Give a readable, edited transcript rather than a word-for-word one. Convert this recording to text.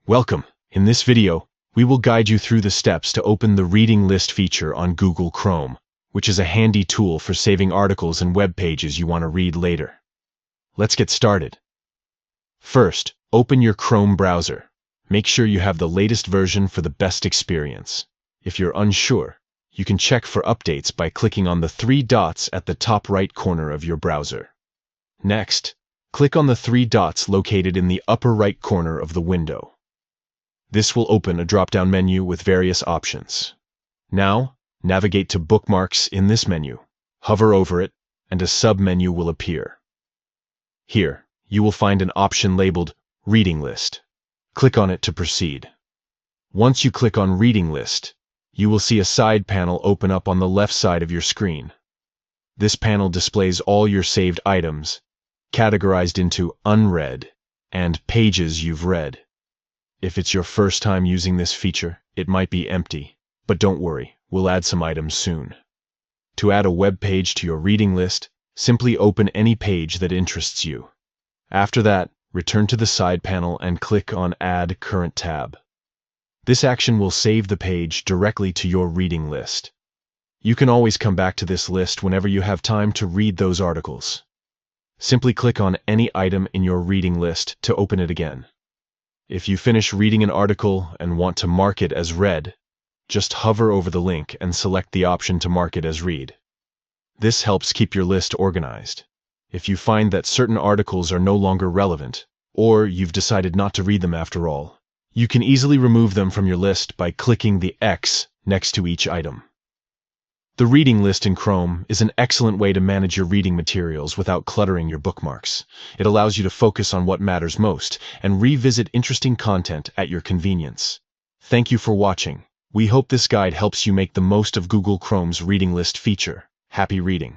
Welcome. In this video, we will guide you through the steps to open the Reading List feature on Google Chrome, which is a handy tool for saving articles and web pages you want to read later. Let's get started. First, open your Chrome browser. Make sure you have the latest version for the best experience. If you're unsure, you can check for updates by clicking on the three dots at the top right corner of your browser. Next, click on the three dots located in the upper right corner of the window. This will open a drop-down menu with various options. Now, navigate to Bookmarks in this menu. Hover over it, and a sub-menu will appear. Here, you will find an option labeled Reading List. Click on it to proceed. Once you click on Reading List, you will see a side panel open up on the left side of your screen. This panel displays all your saved items, categorized into unread and pages you've read. If it's your first time using this feature, it might be empty, but don't worry, we'll add some items soon. To add a web page to your reading list, simply open any page that interests you. After that, return to the side panel and click on Add Current tab. This action will save the page directly to your reading list. You can always come back to this list whenever you have time to read those articles. Simply click on any item in your reading list to open it again. If you finish reading an article and want to mark it as read, just hover over the link and select the option to mark it as read. This helps keep your list organized. If you find that certain articles are no longer relevant, or you've decided not to read them after all, you can easily remove them from your list by clicking the X next to each item. The reading list in Chrome is an excellent way to manage your reading materials without cluttering your bookmarks. It allows you to focus on what matters most and revisit interesting content at your convenience. Thank you for watching. We hope this guide helps you make the most of Google Chrome's reading list feature. Happy reading!